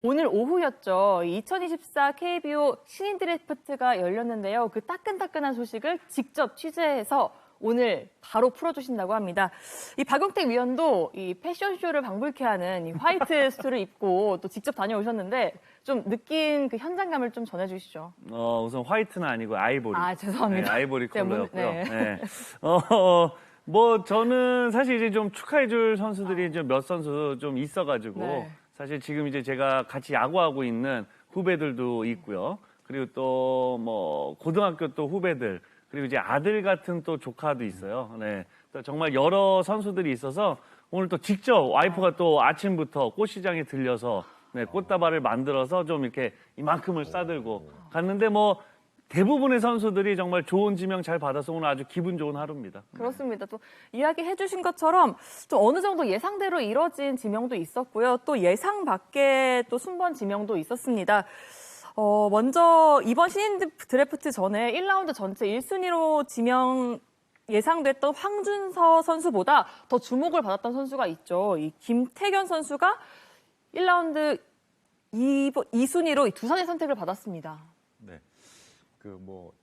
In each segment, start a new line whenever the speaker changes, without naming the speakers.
오늘 오후였죠. 2024 KBO 신인 드래프트가 열렸는데요. 그 따끈따끈한 소식을 직접 취재해서 오늘 바로 풀어주신다고 합니다. 이 박용택 위원도 이 패션쇼를 방불케 하는 이 화이트 수트를 입고 또 직접 다녀오셨는데 좀 느낀 그 현장감을 좀 전해주시죠.
우선 화이트는 아니고 아이보리.
아, 죄송합니다.
네, 아이보리 컬러였고요.
네.
네. 뭐 저는 사실 이제 좀 축하해줄 선수들이 좀 몇 선수 좀 있어가지고
네.
사실 지금 이제 제가 같이 야구하고 있는 후배들도 있고요. 그리고 또 뭐 고등학교 또 후배들 그리고 이제 아들 같은 또 조카도 있어요. 네. 또 정말 여러 선수들이 있어서 오늘 또 직접 와이프가 또 아침부터 꽃시장에 들려서 네, 꽃다발을 만들어서 좀 이렇게 이만큼을 싸들고 갔는데 뭐 대부분의 선수들이 정말 좋은 지명 잘 받아서 오늘 아주 기분 좋은 하루입니다.
그렇습니다. 또 이야기해 주신 것처럼 좀 어느 정도 예상대로 이뤄진 지명도 있었고요. 또 예상 밖의 또 순번 지명도 있었습니다. 먼저 이번 신인 드래프트 전에 1라운드 전체 1순위로 지명 예상됐던 황준서 선수보다 더 주목을 받았던 선수가 있죠. 이 김태견 선수가 1라운드 2순위로 두산의 선택을 받았습니다.
네.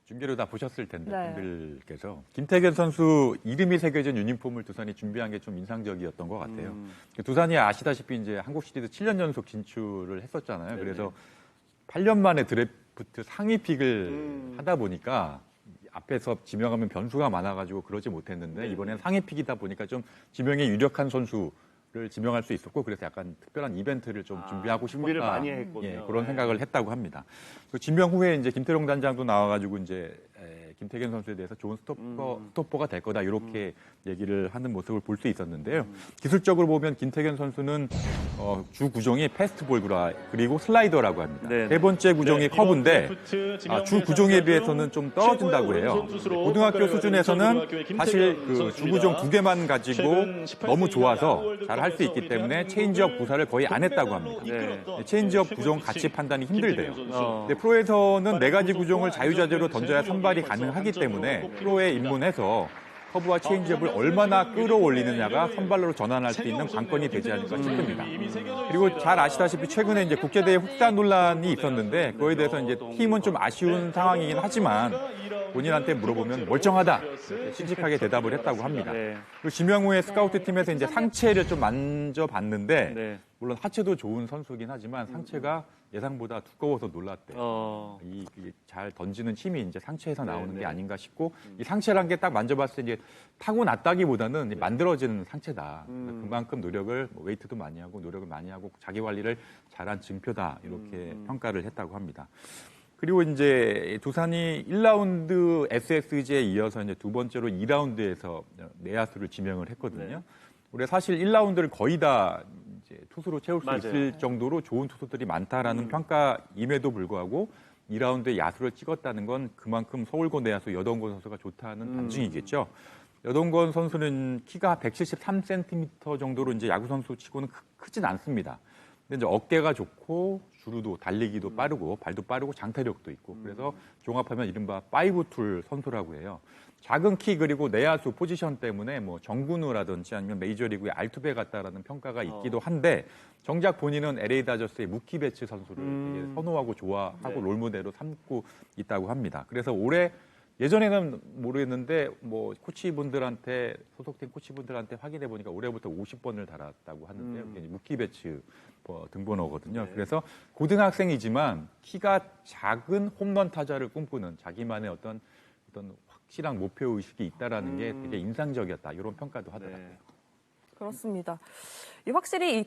중계로 다 보셨을 텐데,
네.
분들께서. 김태견 선수 이름이 새겨진 유니폼을 두산이 준비한 게 좀 인상적이었던 것 같아요. 두산이 아시다시피 이제 한국 시리즈 7년 연속 진출을 했었잖아요.
네네.
그래서 8년 만에 드래프트 상위 픽을 하다 보니까 앞에서 지명하면 변수가 많아가지고 그러지 못했는데
네.
이번엔 상위 픽이다 보니까 좀 지명에 유력한 선수를 지명할 수 있었고 그래서 약간 특별한 이벤트를 좀 준비하고 싶었다.
준비를 많이 했군요.
예, 그런
네.
생각을 했다고 합니다. 그 지명 후에 이제 김태룡 단장도 나와가지고 이제 김태견 선수에 대해서 좋은 스토퍼가 될 거다 이렇게 얘기를 하는 모습을 볼 수 있었는데요. 기술적으로 보면 김태견 선수는 주 구종이 패스트볼 그리고 슬라이더라고 합니다.
네.
세 번째 구종이 커브인데 주 구종에 비해서는 좀 떨어진다고 해요. 고등학교 수준에서는 사실 그 주 구종 두 개만 가지고 너무 좋아서 잘 할 수 있기 때문에 체인지업 구사를 거의 안 했다고 합니다.
네.
체인지업 구종 가치 판단이 힘들대요. 근데 프로에서는 네 가지 구종을 자유자재로 던져야 선발이 가능하기 때문에 프로에 입문해서 커브와 체인지업을 얼마나 끌어올리느냐가 선발로 전환할 수 있는 관건이 되지 않을까 싶습니다. 그리고 잘 아시다시피 최근에 이제 국제대회 혹사 논란이 있었는데 그거에 대해서 이제 팀은 좀 아쉬운 상황이긴 하지만 본인한테 물어보면 멀쩡하다 씩씩하게 대답을 했다고 합니다.
네.
그리고 지명 후에 스카우트 팀에서 이제 상체를 좀 만져봤는데
네.
물론 하체도 좋은 선수긴 하지만 상체가 예상보다 두꺼워서 놀랐대요. 이게 잘 던지는 힘이 이제 상체에서 나오는
네.
게 아닌가 싶고 이 상체란 게 딱 만져봤을 때 이제 타고났다기보다는 만들어지는 상체다. 그만큼 노력을 웨이트도 많이 하고 노력을 많이 하고 자기 관리를 잘한 증표다 이렇게 평가를 했다고 합니다. 그리고 이제 두산이 1라운드 SSG에 이어서 이제 두 번째로 2라운드에서 내야수를 지명을 했거든요.
네.
우리가 사실 1라운드를 거의 다 이제 투수로 채울 수
맞아요.
있을 정도로 좋은 투수들이 많다라는 평가임에도 불구하고 2라운드에 야수를 찍었다는 건 그만큼 서울고 내야수 여동건 선수가 좋다는 반증이겠죠. 여동건 선수는 키가 173cm 정도로 이제 야구 선수 치고는 크진 않습니다. 근데 이제 어깨가 좋고 주루도 달리기도 빠르고 발도 빠르고 장타력도 있고 그래서 종합하면 이른바 5툴 선수라고 해요. 작은 키 그리고 내야수 포지션 때문에 뭐 정근우라든지 아니면 메이저리그의 알투베 같다라는 평가가 있기도 한데 정작 본인은 LA 다저스의 무키 베츠 선수를 되게 선호하고 좋아하고
네.
롤모델로 삼고 있다고 합니다. 그래서 올해 예전에는 모르겠는데 뭐 코치분들한테 소속팀 코치분들한테 확인해 보니까 올해부터 50번을 달았다고 하는데요. 이게 무키 베츠 등번호거든요.
네.
그래서 고등학생이지만 키가 작은 홈런 타자를 꿈꾸는 자기만의 어떤 확실한 목표 의식이 있다라는 게 되게 인상적이었다. 이런 평가도 하더라고요.
네.
그렇습니다. 확실히 이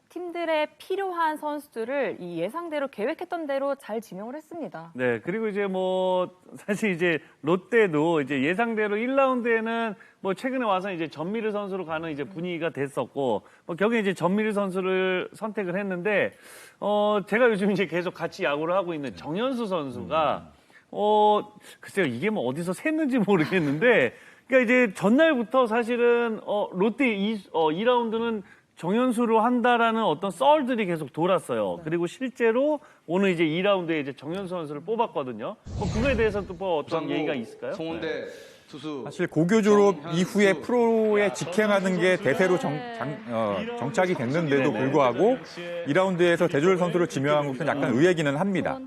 팀들의 필요한 선수들을 이 예상대로 계획했던 대로 잘 지명을 했습니다.
네, 그리고 이제 뭐 사실 이제 롯데도 이제 예상대로 1라운드에는 뭐 최근에 와서 이제 전미르 선수로 가는 이제 분위기가 됐었고 결국에 이제 전미르 선수를 선택을 했는데 제가 요즘 이제 계속 같이 야구를 하고 있는 정현수 선수가 글쎄요 이게 뭐 어디서 샜는지 모르겠는데 그러니까 이제 전날부터 사실은 롯데 2라운드는 정현수로 한다라는 어떤 썰들이 계속 돌았어요. 그리고 실제로 오늘 이제 2라운드에 이제 정현수 선수를 뽑았거든요. 그거에 대해서 또 뭐 어떤 얘기가 있을까요?
송은대
사실 고교 졸업 이후에 프로에 직행하는 게 대세로 정착이 됐는데도 불구하고 2라운드에서 대졸 선수를 지명한 것은 약간 의외기는 합니다.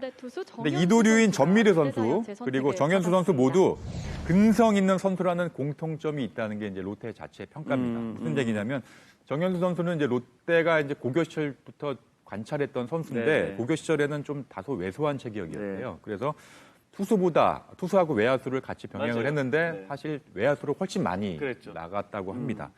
근데 이도류인 전미르 선수 그리고 정현수 선수 모두 근성 있는 선수라는 공통점이 있다는 게 이제 롯데 자체의 평가입니다. 무슨 얘기냐면 정현수 선수는 이제 롯데가 이제 고교 시절부터 관찰했던 선수인데
네.
고교 시절에는 좀 다소 왜소한 체격이었어요. 그래서 투수하고 외야수를 같이 병행을
맞아요.
했는데
네.
사실 외야수로 훨씬 많이
그랬죠.
나갔다고 합니다.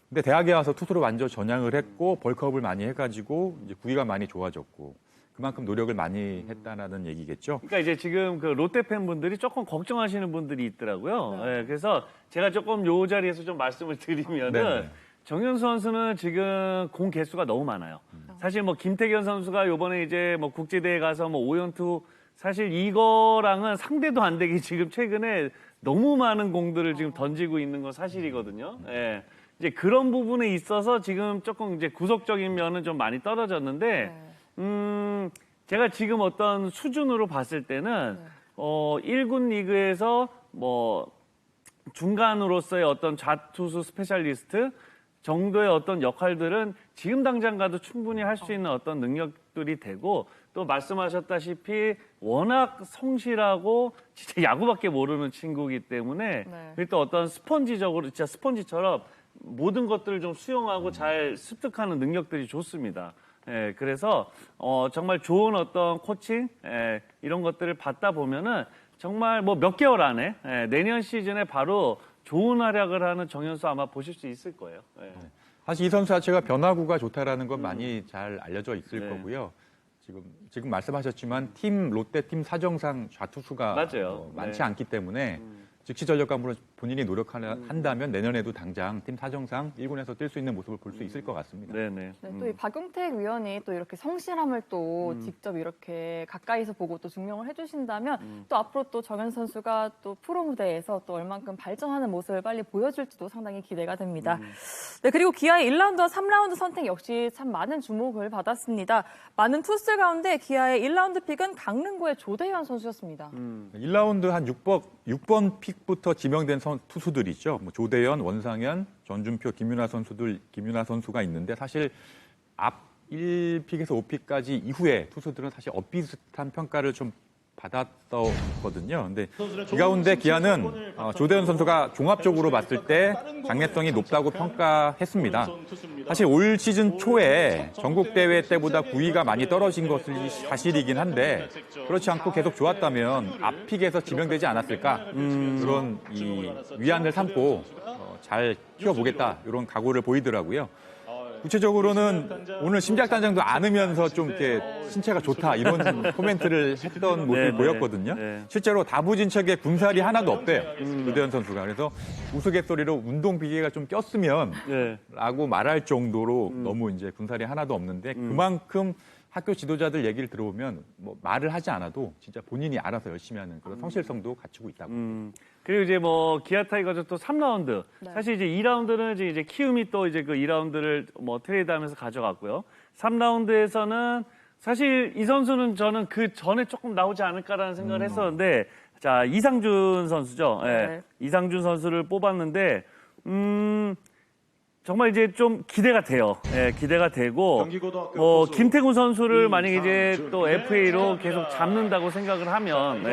근데 대학에 와서 투수로 완전 전향을 했고 벌크업을 많이 해가지고 이제 구위가 많이 좋아졌고 그만큼 노력을 많이 했다라는 얘기겠죠.
그러니까 이제 지금 그 롯데 팬분들이 조금 걱정하시는 분들이 있더라고요. 예, 그래서 제가 조금 요 자리에서 좀 말씀을 드리면은
네네.
정현수 선수는 지금 공 개수가 너무 많아요. 사실 뭐 김태견 선수가 요번에 이제 뭐 국제대회 가서 뭐 5연투 사실 이거랑은 상대도 안 되게 지금 최근에 너무 많은 공들을 지금 던지고 있는 건 사실이거든요. 예. 이제 그런 부분에 있어서 지금 조금 이제 구속적인 면은 좀 많이 떨어졌는데, 제가 지금 어떤 수준으로 봤을 때는, 1군 리그에서 뭐 중간으로서의 어떤 좌투수 스페셜리스트 정도의 어떤 역할들은 지금 당장 가도 충분히 할 수 있는 어떤 능력들이 되고 또 말씀하셨다시피 워낙 성실하고 진짜 야구밖에 모르는 친구이기 때문에
네.
그리고 또 어떤 스펀지적으로 진짜 스펀지처럼 모든 것들을 좀 수용하고 잘 습득하는 능력들이 좋습니다. 예, 그래서 정말 좋은 어떤 코칭 이런 것들을 받다 보면은 정말 뭐 몇 개월 안에 내년 시즌에 바로 좋은 활약을 하는 정현수 아마 보실 수 있을 거예요. 예.
사실 이 선수 자체가 변화구가 좋다라는 건 많이 잘 알려져 있을
네.
거고요. 지금 말씀하셨지만 롯데 팀 사정상 좌투수가
맞아요.
많지
네.
않기 때문에 즉시 전력감으로 본인이 노력한다면 내년에도 당장 팀 사정상 1군에서 뛸 수 있는 모습을 볼 수 있을 것 같습니다.
네네.
네, 또 이 박용택 위원이 또 이렇게 성실함을 또 직접 이렇게 가까이서 보고 또 증명을 해주신다면 또 앞으로 또 정현 선수가 또 프로 무대에서 또 얼만큼 발전하는 모습을 빨리 보여줄지도 상당히 기대가 됩니다. 네, 그리고 기아의 1라운드와 3라운드 선택 역시 참 많은 주목을 받았습니다. 많은 투수들 가운데 기아의 1라운드 픽은 강릉구의 조대현 선수였습니다.
1라운드 한 6번 픽부터 지명된 투수들이죠. 뭐 조대현, 원상현, 전준표, 김윤아 선수가 있는데 사실 앞 1픽에서 5픽까지 이후에 투수들은 사실 엇비슷한 평가를 좀 받았었거든요. 근데 이 가운데 기아는 조대현 선수가 종합적으로 봤을 때 장래성이 높다고 평가했습니다. 사실 올 시즌 초에 전국대회 때보다 구위가 많이 떨어진 것이 사실이긴 한데 그렇지 않고 계속 좋았다면 앞픽에서 지명되지 않았을까 그런 이 위안을 삼고 잘 키워보겠다 이런 각오를 보이더라고요. 구체적으로는 오늘 심장단장도 안으면서 좀 이렇게 신체가 좋다 이런 코멘트를 했던 모습이
네,
보였거든요.
네.
실제로 다부진척에 군살이 하나도 없대요. 조대현 선수가. 그래서 우스갯소리로 운동 비계가 좀 꼈으면
네.
라고 말할 정도로 너무 이제 군살이 하나도 없는데 그만큼 학교 지도자들 얘기를 들어보면 뭐 말을 하지 않아도 진짜 본인이 알아서 열심히 하는 그런 성실성도 갖추고 있다고.
그리고 이제 뭐 기아 타이거즈 또 3라운드.
네.
사실 이제 2라운드는 이제 키움이 또 이제 그 2라운드를 뭐 트레이드하면서 가져갔고요. 3라운드에서는 사실 이 선수는 저는 그 전에 조금 나오지 않을까라는 생각을 했었는데 자, 이상준 선수죠. 예.
네.
이상준 선수를 뽑았는데 정말 이제 좀 기대가 돼요. 예, 기대가 되고 뭐 김태군 선수를 만약에 이제 또 FA로 계속 잡는다고 생각을 하면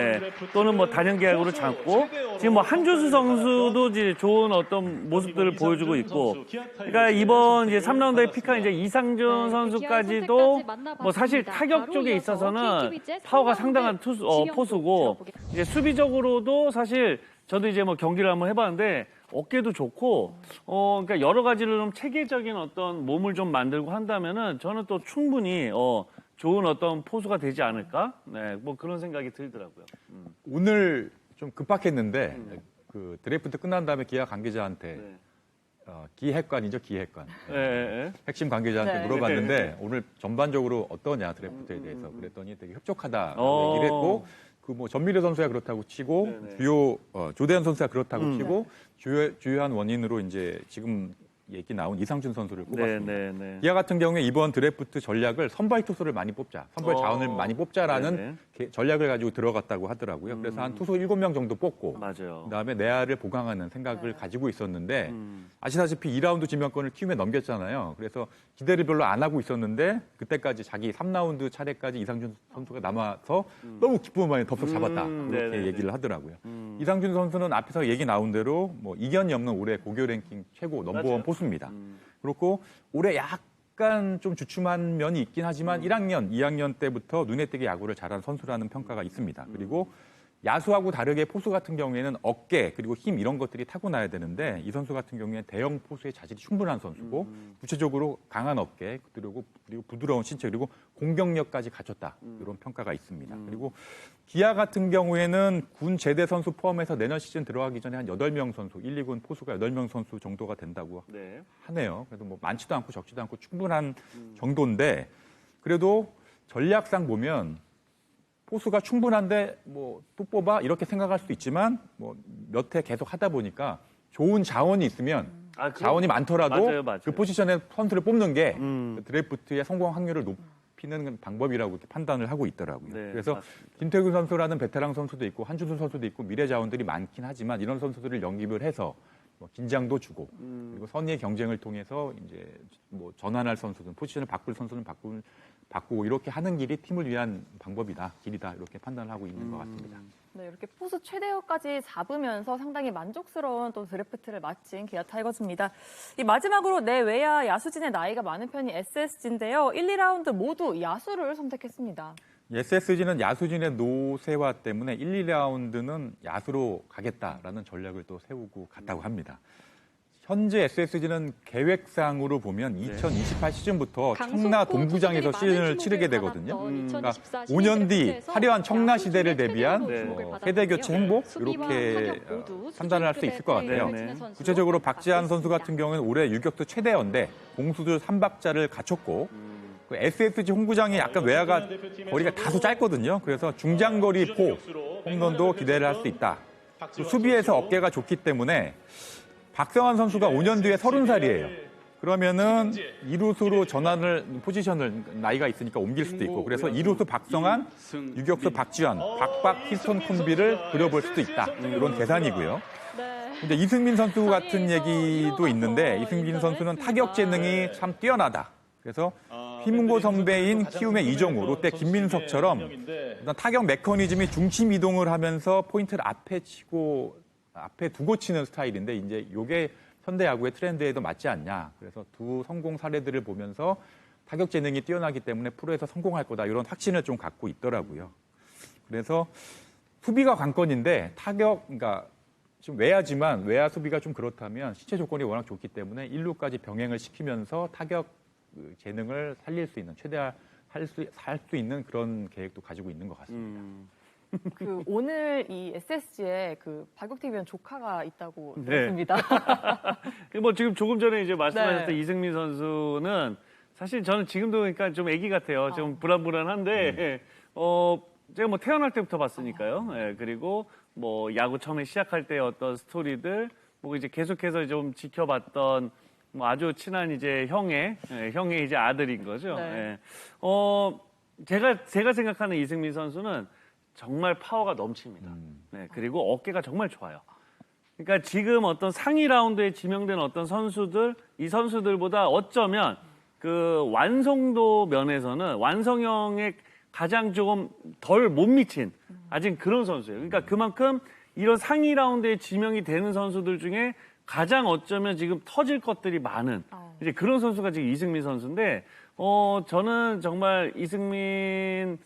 또는 뭐 단연 계약으로 잡고 지금 뭐 한준수 선수도 이제 좋은 어떤 모습들을 보여주고 있고 그러니까 이번 이제 3라운드에 픽한 이제 이상준 선수까지도 뭐 사실 타격 쪽에 있어서는 파워가 상당한 포수고 이제 수비적으로도 사실 저도 이제 뭐 경기를 한번 해봤는데 어깨도 좋고, 그러니까 여러 가지로 좀 체계적인 어떤 몸을 좀 만들고 한다면은 저는 또 충분히, 좋은 어떤 포수가 되지 않을까? 네, 뭐 그런 생각이 들더라고요.
오늘 좀 급박했는데 그 드래프트 끝난 다음에 기아 관계자한테 기획관이죠, 기획관.
네.
핵심 관계자한테
네.
물어봤는데 오늘 전반적으로 어떠냐 드래프트에 대해서 그랬더니 되게 협족하다고 얘기를 했고 그 뭐 전미래 선수가 그렇다고 치고
네네.
주요 조대현 선수가 그렇다고 치고 주요한 원인으로 이제 지금 얘기 나온 이상준 선수를 뽑았습니다.
네.
기아 같은 경우에 이번 드래프트 전략을 선발 투수를 많이 뽑자, 선발 자원을 많이 뽑자라는 전략을 가지고 들어갔다고 하더라고요. 그래서 한 투수 7명 정도 뽑고
맞아요.
그다음에 내야를 보강하는 생각을 가지고 있었는데 아시다시피 2라운드 지명권을 키움에 넘겼잖아요. 그래서 기대를 별로 안 하고 있었는데 그때까지 자기 3라운드 차례까지 이상준 선수가 남아서 너무 기쁨을 많이 덥석 잡았다. 이렇게 얘기를 하더라고요. 이상준 선수는 앞에서 얘기 나온 대로 뭐 이견이 없는 올해 고교 랭킹 최고 넘버원 포수입니다. 그렇고 올해 약간 좀 주춤한 면이 있긴 하지만 1학년, 2학년 때부터 눈에 띄게 야구를 잘한 선수라는 평가가 있습니다. 그리고 야수하고 다르게 포수 같은 경우에는 어깨 그리고 힘 이런 것들이 타고나야 되는데 이 선수 같은 경우에는 대형 포수의 자질이 충분한 선수고 구체적으로 강한 어깨 그리고 부드러운 신체 그리고 공격력까지 갖췄다 이런 평가가 있습니다. 그리고 기아 같은 경우에는 군 제대 선수 포함해서 내년 시즌 들어가기 전에 한 8명 선수 1, 2군 포수가 8명 선수 정도가 된다고 하네요. 그래도 뭐 많지도 않고 적지도 않고 충분한 정도인데 그래도 전략상 보면 포수가 충분한데 뭐 또 뽑아 이렇게 생각할 수도 있지만 뭐 몇 해 계속 하다 보니까 좋은 자원이 있으면 자원이 많더라도
맞아요.
그 포지션에 선수를 뽑는 게 드래프트의 성공 확률을 높이는 방법이라고 이렇게 판단을 하고 있더라고요. 그래서 맞습니다. 김태균 선수라는 베테랑 선수도 있고 한준수 선수도 있고 미래 자원들이 많긴 하지만 이런 선수들을 영입을 해서 뭐 긴장도 주고 그리고 선의의 경쟁을 통해서 이제 뭐 전환할 선수든 포지션을 바꿀 선수는 바꾸고 이렇게 하는 길이 팀을 위한 방법이다, 길이다 이렇게 판단을 하고 있는 것 같습니다.
네, 이렇게 포수 최대어까지 잡으면서 상당히 만족스러운 또 드래프트를 마친 기아 타이거즈입니다. 이 마지막으로 내외야 야수진의 나이가 많은 편이 SSG인데요. 1, 2라운드 모두 야수를 선택했습니다.
SSG는 야수진의 노세화 때문에 1, 2라운드는 야수로 가겠다라는 전략을 또 세우고 갔다고 합니다. 현재 SSG는 계획상으로 보면 2028 시즌부터 청라 동구장에서 시즌을 치르게 되거든요. 그러니까 5년 뒤 화려한 청라 시대를 대비한 세대 교체 행보 이렇게 판단을 할 수 있을 것 같아요. 구체적으로 박지한 선수 같은 경우는 올해 유격수 최대어인데 공수들 3박자를 갖췄고 SSG 홈구장이 약간 외야가 거리가 다소 짧거든요. 그래서 중장거리 포 홈런도 기대를 할 수 있다. 수비에서 어깨가 좋기 때문에 박성환 선수가 5년 뒤에 30살이에요. 그러면은 2루수로 전환을 포지션을 나이가 있으니까 옮길 수도 있고 그래서 2루수 박성환, 유격수 박지환, 박박 히스톤 콤비를 그려볼 수도 있다. 이런 계산이고요. 근데 이승민 선수 같은 얘기도 있는데 이승민 선수는 타격 재능이 참 뛰어나다. 그래서 휘문고 선배인 키움의 이정우, 롯데 김민석처럼 타격 메커니즘이 중심 이동을 하면서 포인트를 앞에 두고 치는 스타일인데 이제 이게 현대 야구의 트렌드에도 맞지 않냐. 그래서 두 성공 사례들을 보면서 타격 재능이 뛰어나기 때문에 프로에서 성공할 거다. 이런 확신을 좀 갖고 있더라고요. 그래서 수비가 관건인데 그러니까 지금 외야지만 외야 수비가 좀 그렇다면 신체 조건이 워낙 좋기 때문에 1루까지 병행을 시키면서 타격 재능을 살릴 수 있는 최대한 할 수 있는 그런 계획도 가지고 있는 것 같습니다.
오늘 이 SSG에 박용택 위원 조카가 있다고 들었습니다.
뭐 지금 조금 전에 이제 말씀하셨던 이승민 선수는 사실 저는 지금도 그러니까 좀 애기 같아요. 좀 불안불안한데 제가 뭐 태어날 때부터 봤으니까요. 그리고 뭐 야구 처음에 시작할 때 어떤 스토리들 뭐 이제 계속해서 좀 지켜봤던 뭐 아주 친한 이제 형의 이제 아들인 거죠. 제가 생각하는 이승민 선수는 정말 파워가 넘칩니다. 그리고 어깨가 정말 좋아요. 그러니까 지금 어떤 상위 라운드에 지명된 어떤 선수들, 이 선수들보다 어쩌면 그 완성도 면에서는 완성형에 가장 조금 덜 못 미친 아직 그런 선수예요. 그러니까 그만큼 이런 상위 라운드에 지명이 되는 선수들 중에 가장 어쩌면 지금 터질 것들이 많은 이제 그런 선수가 지금 이승민 선수인데, 저는 정말 이승민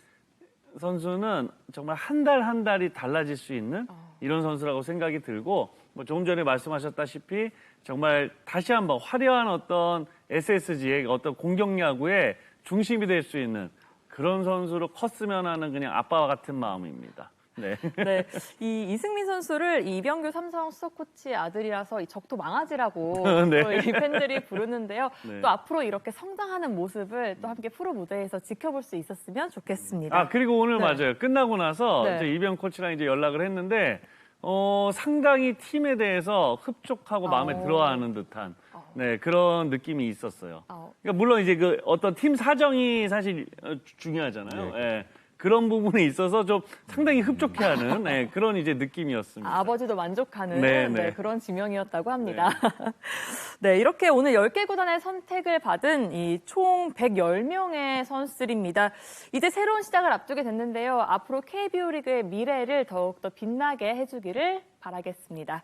선수는 정말 한 달 한 달이 달라질 수 있는 이런 선수라고 생각이 들고, 뭐 조금 전에 말씀하셨다시피 정말 다시 한번 화려한 어떤 SSG의 어떤 공격 야구의 중심이 될 수 있는 그런 선수로 컸으면 하는 그냥 아빠와 같은 마음입니다. 네.
이 이승민 선수를 이병규 삼성 수석 코치의 아들이라서 이 적도 망아지라고 또 이 팬들이 부르는데요. 또 앞으로 이렇게 성장하는 모습을 또 함께 프로 무대에서 지켜볼 수 있었으면 좋겠습니다.
그리고 오늘 맞아요. 끝나고 나서 이제 이병 코치랑 이제 연락을 했는데 상당히 팀에 대해서 흡족하고 마음에 들어하는 듯한 네, 그런 느낌이 있었어요.
어.
그러니까 물론 이제 그 어떤 팀 사정이 사실 중요하잖아요. 예. 그런 부분에 있어서 좀 상당히 흡족해하는 그런 이제 느낌이었습니다.
아버지도 만족하는
네,
네,
네.
그런 지명이었다고 합니다. 네, 이렇게 오늘 10개 구단의 선택을 받은 이 총 110명의 선수들입니다. 이제 새로운 시작을 앞두게 됐는데요. 앞으로 KBO 리그의 미래를 더욱더 빛나게 해주기를 바라겠습니다.